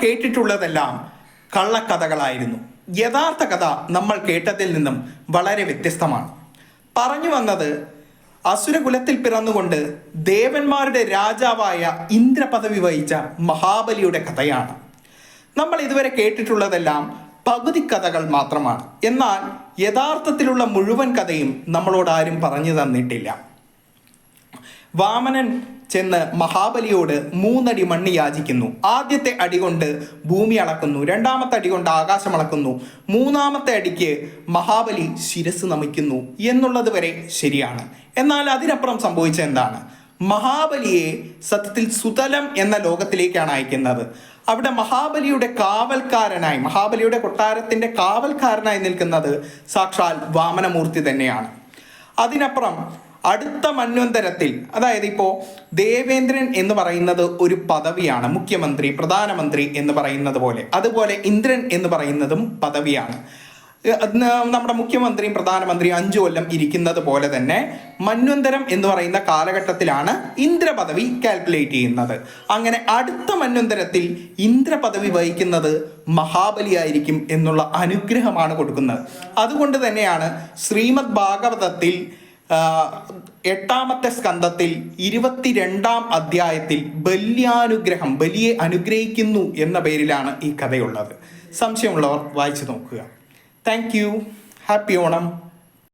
കേട്ടിട്ടുള്ളതെല്ലാം കള്ളക്കഥകളായിരുന്നു. യഥാർത്ഥ കഥ നമ്മൾ കേട്ടതിൽ നിന്നും വളരെ വ്യത്യസ്തമാണ്. പറഞ്ഞു വന്നത് അസുരകുലത്തിൽ പിറന്നുകൊണ്ട് ദേവന്മാരുടെ രാജാവായ ഇന്ദ്രപദവി വഹിച്ച മഹാബലിയുടെ കഥയാണ്. നമ്മൾ ഇതുവരെ കേട്ടിട്ടുള്ളതെല്ലാം പകുതി കഥകൾ മാത്രമാണ്. എന്നാൽ യഥാർത്ഥത്തിലുള്ള മുഴുവൻ കഥയും നമ്മളോട് ആരും പറഞ്ഞു തന്നിട്ടില്ല. വാമനൻ ചെന്ന് മഹാബലിയോട് 3 അടി മണ്ണ് യാചിക്കുന്നു. ആദ്യത്തെ അടി കൊണ്ട് ഭൂമി അളക്കുന്നു, രണ്ടാമത്തെ അടി കൊണ്ട് ആകാശം അളക്കുന്നു, മൂന്നാമത്തെ അടിക്ക് മഹാബലി ശിരസ് നമിക്കുന്നു എന്നുള്ളത് വരെ ശരിയാണ്. എന്നാൽ അതിനപ്പുറം സംഭവിച്ച എന്താണ്? മഹാബലിയെ സത്യത്തിൽ സുതലം എന്ന ലോകത്തിലേക്കാണ് അയക്കുന്നത്. അവിടെ മഹാബലിയുടെ കാവൽക്കാരനായി, മഹാബലിയുടെ കൊട്ടാരത്തിന്റെ കാവൽക്കാരനായി നിൽക്കുന്നത് സാക്ഷാൽ വാമനമൂർത്തി തന്നെയാണ്. അതിനപ്പുറം അടുത്ത മന്വന്തരത്തിൽ, അതായത് ഇപ്പോൾ ദേവേന്ദ്രൻ എന്ന് പറയുന്നത് ഒരു പദവിയാണ്, മുഖ്യമന്ത്രി, പ്രധാനമന്ത്രി എന്ന് പറയുന്നത് പോലെ. അതുപോലെ ഇന്ദ്രൻ എന്ന് പറയുന്നതും പദവിയാണ്. നമ്മുടെ മുഖ്യമന്ത്രിയും പ്രധാനമന്ത്രിയും 5 കൊല്ലം ഇരിക്കുന്നത് പോലെ തന്നെ മന്വന്തരം എന്ന് പറയുന്ന കാലഘട്ടത്തിലാണ് ഇന്ദ്രപദവി കാൽക്കുലേറ്റ് ചെയ്യുന്നത്. അങ്ങനെ അടുത്ത മന്വന്തരത്തിൽ ഇന്ദ്രപദവി വഹിക്കുന്നത് മഹാബലി ആയിരിക്കും എന്നുള്ള അനുഗ്രഹമാണ് കൊടുക്കുന്നത്. അതുകൊണ്ട് തന്നെയാണ് ശ്രീമദ് ഭാഗവതത്തിൽ 8ാമത്തെ സ്കന്ധത്തിൽ 22ാം അധ്യായത്തിൽ ബല്യാനുഗ്രഹം, ബലിയെ അനുഗ്രഹിക്കുന്നു എന്ന പേരിലാണ് ഈ കഥയുള്ളത്. സംശയമുള്ളവർ വായിച്ചു നോക്കുക. Thank you. ഹാപ്പി ഓണം.